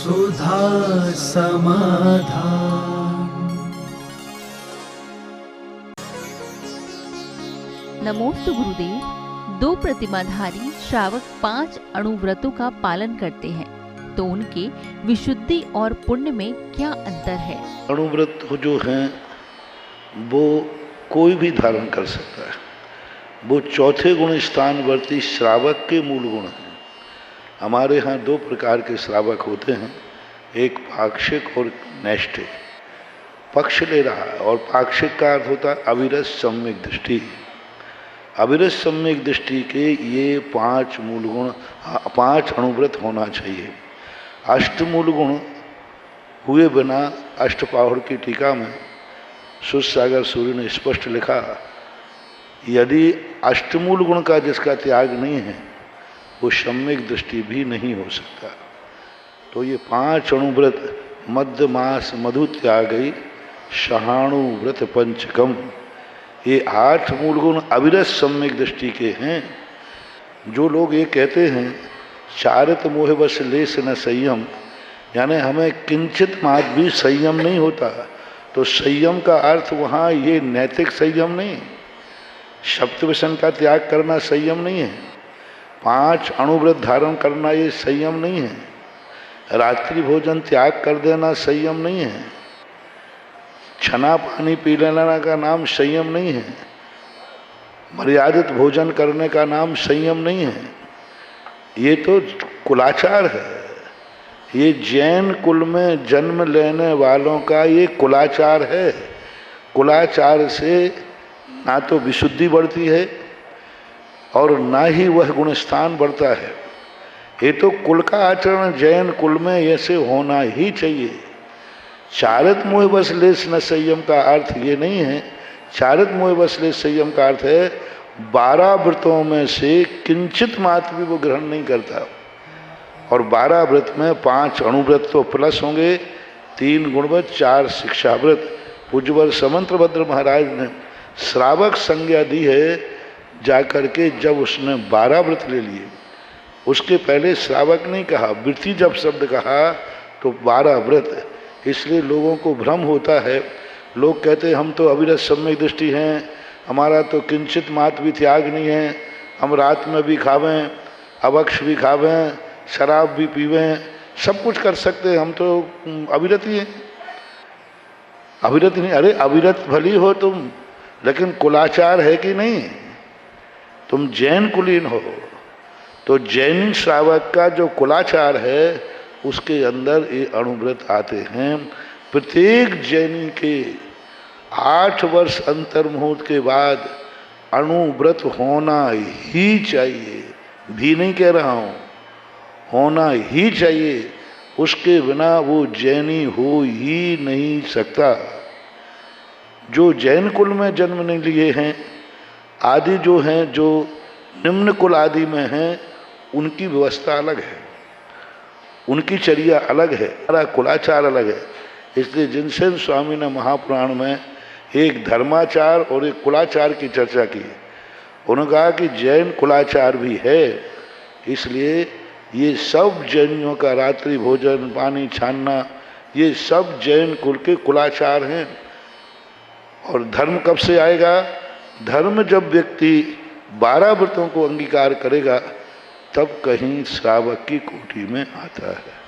सुधा समाधान। नमोस्तु गुरुदेव। दो प्रतिमाधारी श्रावक 5 अणुव्रतों का पालन करते हैं, तो उनके विशुद्धि और पुण्य में क्या अंतर है? अणुव्रत जो हैं वो कोई भी धारण कर सकता है। वो चौथे गुण स्थानवर्ती श्रावक के मूल गुण हैं। हमारे यहाँ 2 प्रकार के श्रावक होते हैं, एक पाक्षिक और नैष्ठिक। पक्ष ले रहा है और पाक्षिक का अर्थ होता है अविरत सम्यक दृष्टि। अविरत सम्यक दृष्टि के ये 5 मूल गुण, 5 अणुव्रत होना चाहिए। अष्टमूल गुण हुए बिना अष्टपाहुड़ की टीका में सुसागर सूर्य ने स्पष्ट लिखा, यदि अष्टमूल गुण का जिसका त्याग नहीं है वो सम्यक दृष्टि भी नहीं हो सकता। तो ये 5 अणुव्रत मध्य मास मधु त्यागई शहाणु व्रत पंचकम, ये 8 मूल गुण अविरत सम्यक दृष्टि के हैं। जो लोग ये कहते हैं चारित मोह बस लेस न संयम, यानी हमें किंचित मात्र भी संयम नहीं होता, तो संयम का अर्थ वहाँ ये नैतिक संयम नहीं, सप्त व्यसन का त्याग करना संयम नहीं है, 5 अणुव्रत धारण करना ये संयम नहीं है, रात्रि भोजन त्याग कर देना संयम नहीं है, छना पानी पी लेना का नाम संयम नहीं है, मर्यादित भोजन करने का नाम संयम नहीं है। ये तो कुलाचार है। ये जैन कुल में जन्म लेने वालों का ये कुलाचार है। कुलाचार से ना तो विशुद्धि बढ़ती है और ना ही वह गुणस्थान बढ़ता है। ये तो कुल का आचरण जैन कुल में ऐसे होना ही चाहिए। चारित मोह बस लेस न संयम का अर्थ ये नहीं है। चारित मोह बस लेस संयम का अर्थ है 12 व्रतों में से किंचित मात्र भी वो ग्रहण नहीं करता। और 12 व्रत में 5 अणुव्रत तो प्लस होंगे, 3 गुणव्रत, 4 शिक्षाव्रत। पूज्यवर समंत्रभद्र महाराज ने श्रावक संज्ञा दी है जाकर के, जब उसने 12 व्रत ले लिए। उसके पहले श्रावक नहीं कहा, वृत्ति जब शब्द कहा तो 12 व्रत। इसलिए लोगों को भ्रम होता है। लोग कहते हैं हम तो अविरत सम्यक दृष्टि हैं, हमारा तो किंचित मात्र भी त्याग नहीं है, हम रात में भी खावें, अभक्ष भी खावें, शराब भी पीवें, सब कुछ कर सकते हैं, हम तो अविरत ही हैं। अविरत नहीं, अरे अविरत भली हो तुम, लेकिन कुलाचार है कि नहीं? तुम जैन कुलीन हो, तो जैन श्रावक का जो कुलाचार है उसके अंदर ये अणुव्रत आते हैं। प्रत्येक जैनी के 8 वर्ष अंतर्मुहूर्त के बाद अणुव्रत होना ही चाहिए, भी नहीं कह रहा हूँ, होना ही चाहिए। उसके बिना वो जैनी हो ही नहीं सकता। जो जैन कुल में जन्म नहीं लिए हैं, आदि जो हैं, जो निम्न कुल आदि में हैं, उनकी व्यवस्था अलग है, उनकी चर्या अलग है, हमारा कुलाचार अलग है। इसलिए जिनसेन स्वामी ने महापुराण में एक धर्माचार और एक कुलाचार की चर्चा की। उन्होंने कहा कि जैन कुलाचार भी है, इसलिए ये सब जैनियों का रात्रि भोजन, पानी छानना, ये सब जैन कुल के कुलाचार हैं। और धर्म कब से आएगा? धर्म जब व्यक्ति 12 व्रतों को अंगीकार करेगा तब कहीं श्रावक की कोटि में आता है।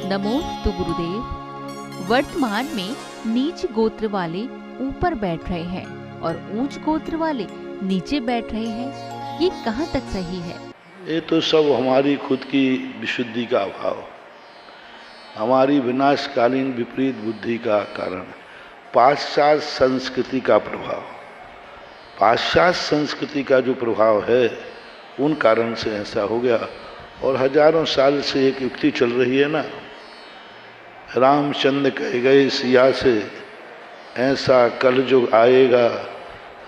नमोस्तु गुरुदेव। वर्तमान में नीच गोत्र वाले ऊपर बैठ रहे हैं और ऊंच गोत्र वाले नीचे बैठ रहे हैं, ये कहाँ तक सही है? ये तो सब हमारी खुद की विशुद्धि का अभाव, हमारी विनाशकालीन विपरीत बुद्धि का कारण, पाश्चात्य संस्कृति का प्रभाव। पाश्चात्य संस्कृति का जो प्रभाव है उन कारण से ऐसा हो गया। और हजारों साल से एक युक्ति चल रही है ना, रामचंद्र कह गए सिया से, ऐसा कलयुग आएगा,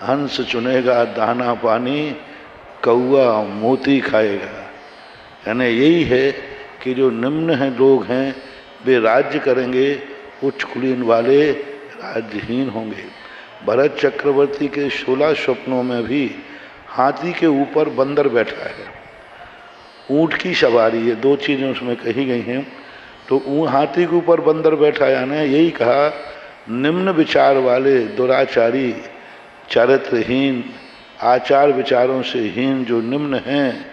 हंस चुनेगा दाना पानी, कौआ मोती खाएगा। यानी यही है कि जो निम्न हैं लोग हैं वे राज्य करेंगे, उच्च कुलीन वाले राज्यहीन होंगे। भरत चक्रवर्ती के 16 स्वप्नों में भी हाथी के ऊपर बंदर बैठा है ऊँट की सवारी, ये दो चीज़ें उसमें कही गई हैं। तो हाथी के ऊपर बंदर बैठा, यानी यही कहा निम्न विचार वाले दुराचारी, चरित्रहीन, आचार विचारों से हीन जो निम्न हैं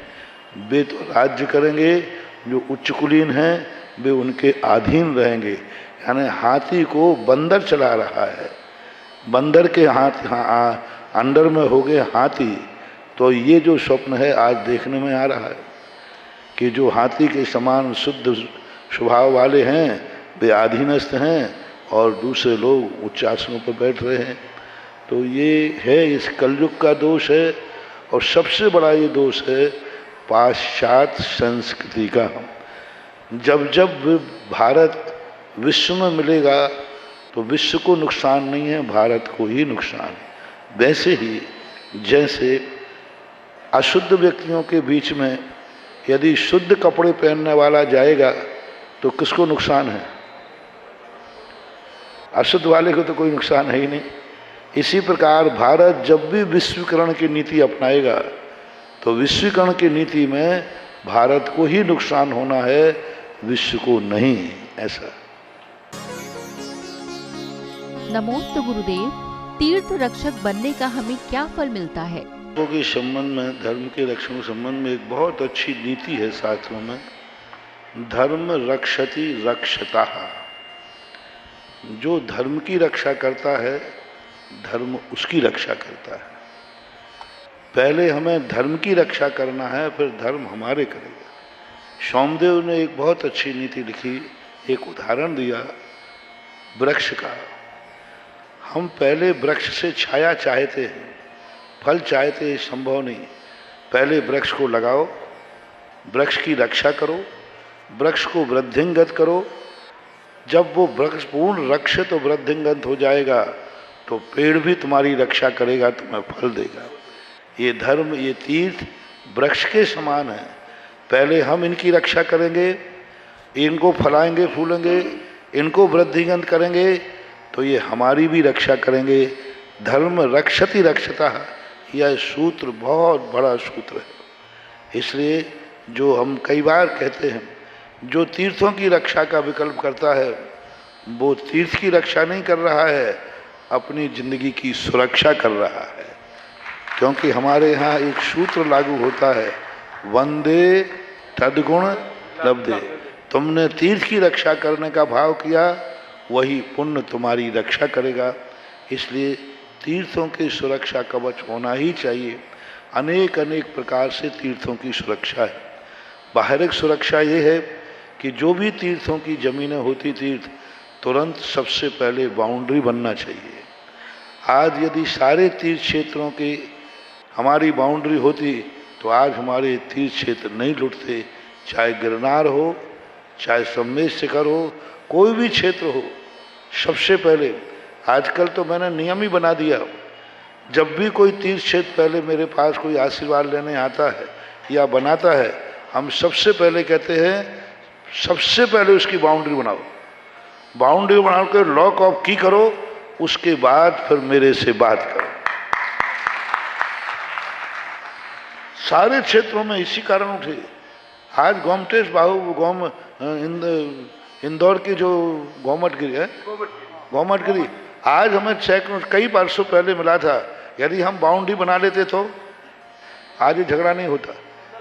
वे तो राज्य करेंगे, जो उच्च कुलीन हैं वे उनके अधीन रहेंगे। यानी हाथी को बंदर चला रहा है, बंदर के हाथ अंडर में हो गए हाथी। तो ये जो स्वप्न है आज देखने में आ रहा है कि जो हाथी के समान शुद्ध स्वभाव वाले हैं वे अधीनस्थ हैं और दूसरे लोग उच्च आसनों पर बैठ रहे हैं। तो ये है, इस कलयुग का दोष है। और सबसे बड़ा ये दोष है पाश्चात्य संस्कृति का। जब जब भारत विश्व में मिलेगा तो विश्व को नुकसान नहीं है, भारत को ही नुकसान है। वैसे ही जैसे अशुद्ध व्यक्तियों के बीच में यदि शुद्ध कपड़े पहनने वाला जाएगा तो किसको नुकसान है? अशुद्ध वाले को तो कोई नुकसान है ही नहीं। इसी प्रकार भारत जब भी विश्वीकरण की नीति अपनाएगा तो विश्वीकरण की नीति में भारत को ही नुकसान होना है, विश्व को नहीं। ऐसा। नमोस्तु गुरुदेव, तीर्थ रक्षक बनने का हमें क्या फल मिलता है? के संबंध में, धर्म के रक्षण के संबंध में एक बहुत अच्छी नीति है शास्त्रों में, धर्म रक्षति रक्षतः। जो धर्म की रक्षा करता है धर्म उसकी रक्षा करता है। पहले हमें धर्म की रक्षा करना है, फिर धर्म हमारे करेगा। सोमदेव ने एक बहुत अच्छी नीति लिखी, एक उदाहरण दिया वृक्ष का। हम पहले वृक्ष से छाया चाहते हैं, फल चाहते हैं, संभव नहीं। पहले वृक्ष को लगाओ, वृक्ष की रक्षा करो, वृक्ष को वृद्धिंगत करो। जब वो वृक्ष पूर्ण रक्षित तो वृद्धिंगत हो जाएगा तो पेड़ भी तुम्हारी रक्षा करेगा, तुम्हें फल देगा। ये धर्म, ये तीर्थ वृक्ष के समान है। पहले हम इनकी रक्षा करेंगे, इनको फलाएंगे फूलेंगे, इनको वृद्धिंगत करेंगे तो ये हमारी भी रक्षा करेंगे। धर्म रक्षति रक्षतः, यह सूत्र बहुत बड़ा सूत्र है। इसलिए जो हम कई बार कहते हैं, जो तीर्थों की रक्षा का विकल्प करता है वो तीर्थ की रक्षा नहीं कर रहा है, अपनी जिंदगी की सुरक्षा कर रहा है। क्योंकि हमारे यहाँ एक सूत्र लागू होता है, वंदे तद्गुण लब्धे। तुमने तीर्थ की रक्षा करने का भाव किया, वही पुण्य तुम्हारी रक्षा करेगा। इसलिए तीर्थों की सुरक्षा कवच होना ही चाहिए। अनेक अनेक प्रकार से तीर्थों की सुरक्षा है। बाहरिक सुरक्षा ये है कि जो भी तीर्थों की जमीनें होती तीर्थ, तुरंत सबसे पहले बाउंड्री बनना चाहिए। आज यदि सारे तीर्थ क्षेत्रों की हमारी बाउंड्री होती तो आज हमारे तीर्थ क्षेत्र नहीं लुटते। चाहे गिरनार हो, चाहे सम्मेद शिखर हो, कोई भी क्षेत्र हो, सबसे पहले आजकल तो मैंने नियम ही बना दिया, जब भी कोई तीर्थ क्षेत्र पहले मेरे पास कोई आशीर्वाद लेने आता है या बनाता है, हम सबसे पहले कहते हैं सबसे पहले उसकी बाउंड्री बनाओ। बाउंड्री बना कर लॉक ऑफ की करो, उसके बाद फिर मेरे से बात करो। सारे क्षेत्रों में इसी कारण उठे। आज गोमटेश बाहु इंदौर की जो गोमटगिरी है, गोमटगिरी आज हमें सैकड़ों कई वर्षों पहले मिला था। यदि हम बाउंड्री बना लेते तो आज ये झगड़ा नहीं होता।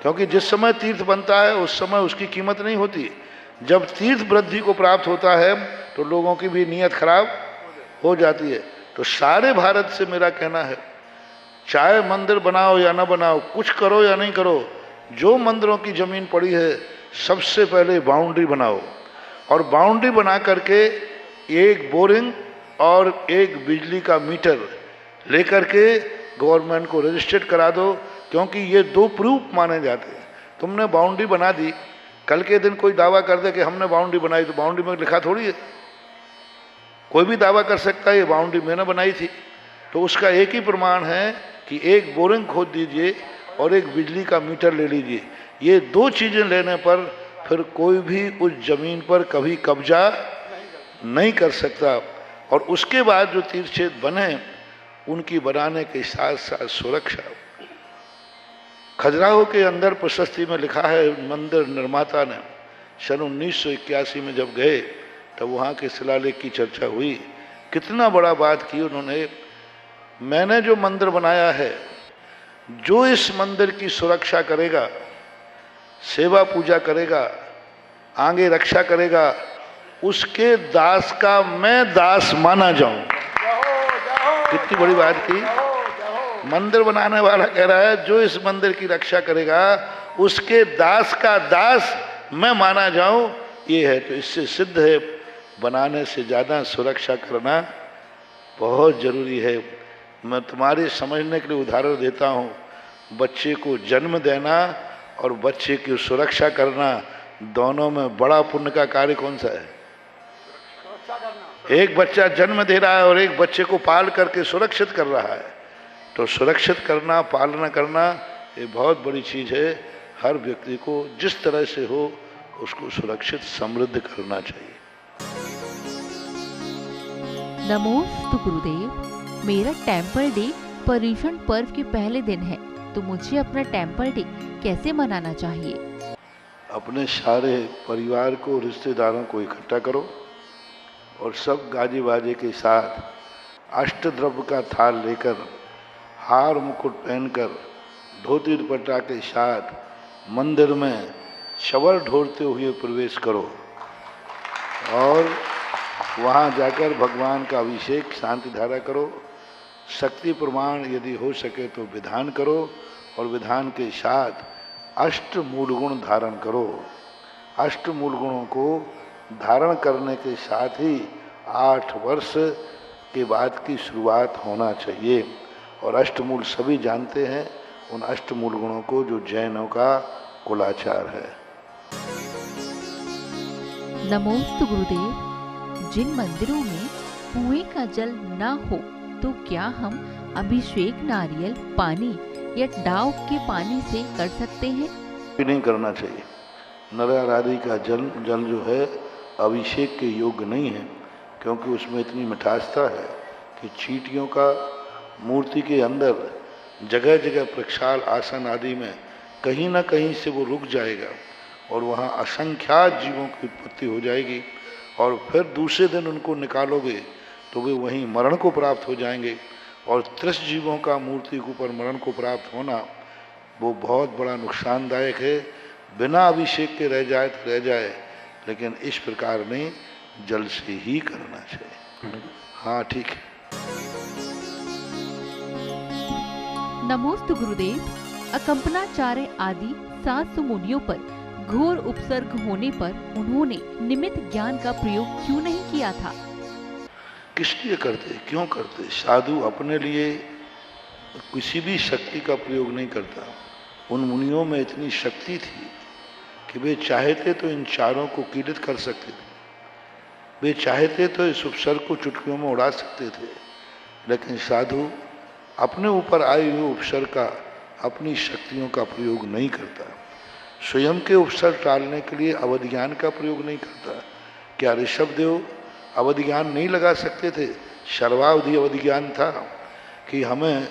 क्योंकि जिस समय तीर्थ बनता है उस समय उसकी कीमत नहीं होती। जब तीर्थ वृद्धि को प्राप्त होता है तो लोगों की भी नीयत खराब हो जाती है। तो सारे भारत से मेरा कहना है, चाहे मंदिर बनाओ या ना बनाओ, कुछ करो या नहीं करो, जो मंदिरों की जमीन पड़ी है सबसे पहले बाउंड्री बनाओ। और बाउंड्री बना करके एक बोरिंग और एक बिजली का मीटर लेकर के गवर्नमेंट को रजिस्टर्ड करा दो। क्योंकि ये दो प्रूफ माने जाते हैं। तुमने बाउंड्री बना दी, कल के दिन कोई दावा कर दे कि हमने बाउंड्री बनाई, तो बाउंड्री में लिखा थोड़ी है। कोई भी दावा कर सकता है ये बाउंड्री मैंने बनाई थी। तो उसका एक ही प्रमाण है कि एक बोरिंग खोद दीजिए और एक बिजली का मीटर ले लीजिए। ये दो चीज़ें लेने पर फिर कोई भी उस जमीन पर कभी कब्जा नहीं कर सकता। और उसके बाद जो तीर्थ क्षेत्र बने उनकी बनाने के साथ साथ सुरक्षा। खजुराहो के अंदर प्रशस्ति में लिखा है, मंदिर निर्माता ने सन 1981 में जब गए तब वहाँ के शिलालेख की चर्चा हुई। कितना बड़ा बात की उन्होंने, मैंने जो मंदिर बनाया है, जो इस मंदिर की सुरक्षा करेगा, सेवा पूजा करेगा, आगे रक्षा करेगा, उसके दास का मैं दास माना जाऊं। कितनी बड़ी बात की। मंदिर बनाने वाला कह रहा है जो इस मंदिर की रक्षा करेगा उसके दास का दास मैं माना जाऊं। ये है, तो इससे सिद्ध है बनाने से ज़्यादा सुरक्षा करना बहुत ज़रूरी है। मैं तुम्हारे समझने के लिए उदाहरण देता हूँ, बच्चे को जन्म देना और बच्चे की सुरक्षा करना, दोनों में बड़ा पुण्य का कार्य कौन सा है? एक बच्चा जन्म दे रहा है और एक बच्चे को पाल करके सुरक्षित कर रहा है। तो सुरक्षित करना, पालना करना ये बहुत बड़ी चीज़ है। हर व्यक्ति को जिस तरह से हो उसको सुरक्षित समृद्ध करना चाहिए। नमोस्तु गुरुदेव, मेरा टेम्पल डे पर्युषण पर्व के पहले दिन है, तो मुझे अपना टेम्पल डे कैसे मनाना चाहिए? अपने सारे परिवार को, रिश्तेदारों को इकट्ठा करो और सब गाजे बाजे के साथ अष्टद्रव्य का थाल लेकर, हार मुकुट पहनकर, धोती दुपट्टा के साथ मंदिर में शवर ढोलते हुए प्रवेश करो और वहाँ जाकर भगवान का अभिषेक शांति धारा करो। शक्ति प्रमाण यदि हो सके तो विधान करो और विधान के साथ अष्ट मूल गुण धारण करो। अष्ट मूल गुणों को धारण करने के साथ ही 8 वर्ष के बाद की शुरुआत होना चाहिए। और अष्टमूल सभी जानते हैं, उन अष्टमूल गुणों को जो जैनों का कुलाचार है। नमोस्तु गुरुदेव, जिन मंदिरों में कुएं का जल न हो तो क्या हम अभिषेक नारियल पानी या डाव के पानी से कर सकते हैं? नहीं करना चाहिए। नारियल आदि का जल जो है अभिषेक के योग्य नहीं है, क्योंकि उसमें इतनी मिठासता है कि चींटियों का मूर्ति के अंदर जगह जगह प्रक्षाल आसन आदि में कहीं ना कहीं से वो रुक जाएगा और वहाँ असंख्यात जीवों की उत्पत्ति हो जाएगी और फिर दूसरे दिन उनको निकालोगे तो वे वहीं मरण को प्राप्त हो जाएंगे। और 30 जीवों का मूर्ति के ऊपर मरण को प्राप्त होना वो बहुत बड़ा नुकसानदायक है। बिना अभिषेक के रह जाए तो रह जाए, लेकिन इस प्रकार नहीं, जल से ही करना चाहिए। हाँ, ठीक है। नमोस्तु गुरुदेव, अकंपनाचार्य आदि 700 मुनियों पर घोर उपसर्ग होने पर उन्होंने निमित्त ज्ञान का प्रयोग क्यों नहीं किया था? किस लिए करते, क्यों करते? साधु अपने लिए किसी भी शक्ति का प्रयोग नहीं करता। उन मुनियों में इतनी शक्ति थी कि वे चाहते तो इन चारों को कीलित कर सकते थे, वे चाहते तो इस उपसर्ग को चुटकियों में उड़ा सकते थे, लेकिन साधु अपने ऊपर आए हुए उपसर्ग का, अपनी शक्तियों का प्रयोग नहीं करता। स्वयं के उपसर्ग टालने के लिए अवधि ज्ञान का प्रयोग नहीं करता। क्या ऋषभदेव अवधि ज्ञान नहीं लगा सकते थे? सर्वावधि अवधि ज्ञान था कि हमें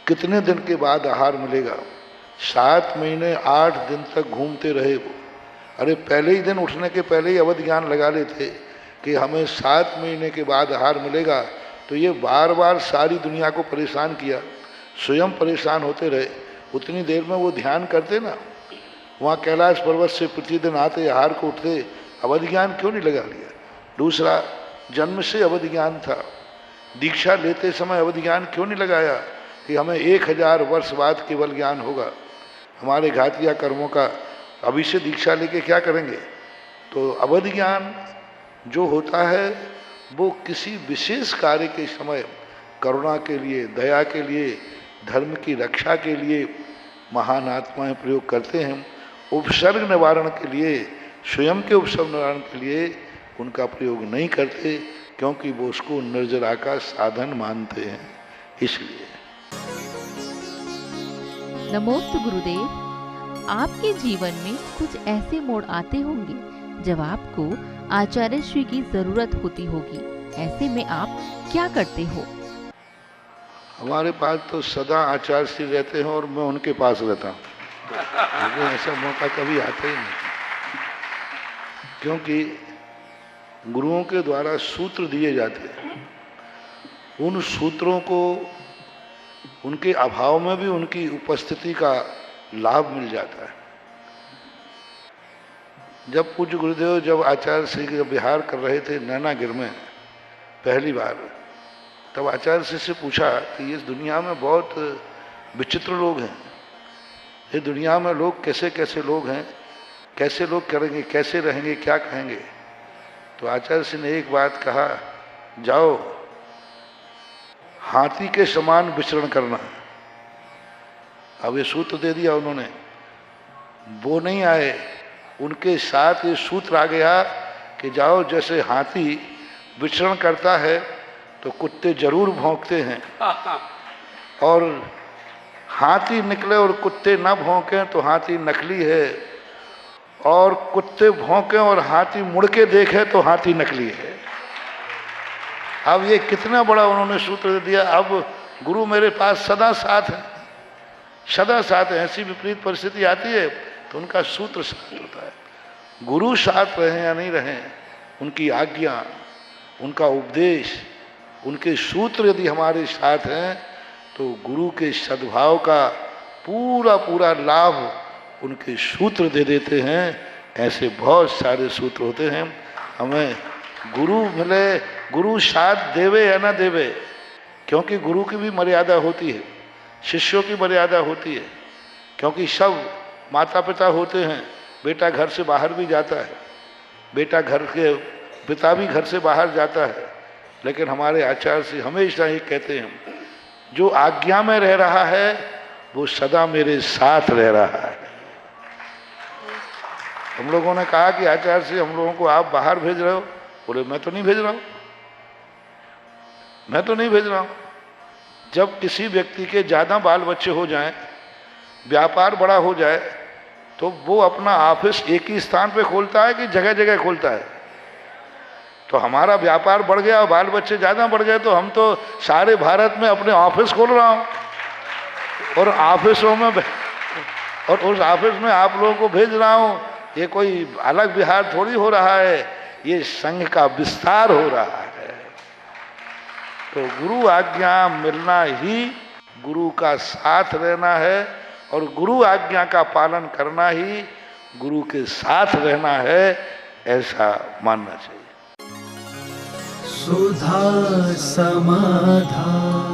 कितने दिन के बाद आहार मिलेगा। 7 महीने 8 दिन तक घूमते रहे वो। अरे पहले ही दिन उठने के पहले ही अवधि ज्ञान लगा लेते कि हमें 7 महीने के बाद आहार मिलेगा। तो ये बार बार सारी दुनिया को परेशान किया, स्वयं परेशान होते रहे। उतनी देर में वो ध्यान करते ना, वहाँ कैलाश पर्वत से प्रतिदिन आते, आहार को उठते, अवधि ज्ञान क्यों नहीं लगा लिया? दूसरा, जन्म से अवधि ज्ञान था, दीक्षा लेते समय अवधि ज्ञान क्यों नहीं लगाया कि हमें 1000 वर्ष बाद केवल ज्ञान होगा? हमारे घातिया कर्मों का अभी से दीक्षा लेके क्या करेंगे? तो अवधि ज्ञान जो होता है वो किसी विशेष कार्य के समय करुणा के लिए, दया के लिए, धर्म की रक्षा के लिए महान आत्माएं प्रयोग करते हैं। उपसर्ग निवारण के लिए, स्वयं के उपसर्ग निवारण के लिए उनका प्रयोग नहीं करते, क्योंकि वो उसको निर्जरा का साधन मानते हैं, इसलिए। नमोस्तु गुरुदेव, आपके जीवन में कुछ ऐसे मोड़ आते होंगे जब आपको आचार्य श्री की जरूरत होती होगी, ऐसे में आप क्या करते हो? हमारे पास तो सदा आचार्य श्री रहते हैं और मैं उनके पास रहता हूँ, मुझे ऐसा मौका कभी आता ही नहीं, क्योंकि गुरुओं के द्वारा सूत्र दिए जाते हैं, उन सूत्रों को उनके अभाव में भी उनकी उपस्थिति का लाभ मिल जाता है। जब पूज्य गुरुदेव जब आचार्य श्री का विहार कर रहे थे नैनागिर में पहली बार, तब आचार्य श्री से पूछा कि इस दुनिया में बहुत विचित्र लोग हैं, ये दुनिया में लोग कैसे कैसे लोग हैं, कैसे लोग करेंगे, कैसे रहेंगे, क्या कहेंगे। तो आचार्य श्री ने एक बात कहा, जाओ हाथी के समान विचरण करना। अब ये सूत्र दे दिया उन्होंने, वो नहीं आए, उनके साथ ये सूत्र आ गया कि जाओ जैसे हाथी विचरण करता है तो कुत्ते जरूर भौंकते हैं, और हाथी निकले और कुत्ते ना भौंकें तो हाथी नकली है, और कुत्ते भौंकें और हाथी मुड़ के देखे तो हाथी नकली है। अब ये कितना बड़ा उन्होंने सूत्र दे दिया। अब गुरु मेरे पास सदा साथ है, सदा साथ है। ऐसी विपरीत परिस्थिति आती है तो उनका सूत्र साथ होता है। गुरु साथ रहें या नहीं रहें, उनकी आज्ञा, उनका उपदेश, उनके सूत्र यदि हमारे साथ हैं तो गुरु के सद्भाव का पूरा पूरा लाभ उनके सूत्र दे देते हैं। ऐसे बहुत सारे सूत्र होते हैं। हमें गुरु मिले, गुरु साथ देवे या ना देवे, क्योंकि गुरु की भी मर्यादा होती है, शिष्यों की मर्यादा होती है, क्योंकि सब माता पिता होते हैं। बेटा घर से बाहर भी जाता है, बेटा घर के पिता भी घर से बाहर जाता है, लेकिन हमारे आचार्य से हमेशा ही कहते हैं, जो आज्ञा में रह रहा है वो सदा मेरे साथ रह रहा है। हम लोगों ने कहा कि आचार्य से हम लोगों को आप बाहर भेज रहे हो, बोले मैं तो नहीं भेज रहा हूं, मैं तो नहीं भेज रहा हूं। जब किसी व्यक्ति के ज्यादा बाल बच्चे हो जाएं, व्यापार बड़ा हो जाए, तो वो अपना ऑफिस एक ही स्थान पे खोलता है कि जगह जगह खोलता है। तो हमारा व्यापार बढ़ गया, बाल बच्चे ज्यादा बढ़ गए, तो हम तो सारे भारत में अपने ऑफिस खोल रहा हूं, और ऑफिसों में और उस ऑफिस में आप लोगों को भेज रहा हूं। ये कोई अलग विहार थोड़ी हो रहा है, ये संघ का विस्तार हो रहा है। तो गुरु आज्ञा मिलना ही गुरु का साथ रहना है, और गुरु आज्ञा का पालन करना ही गुरु के साथ रहना है, ऐसा मानना चाहिए। सुधा समाधान।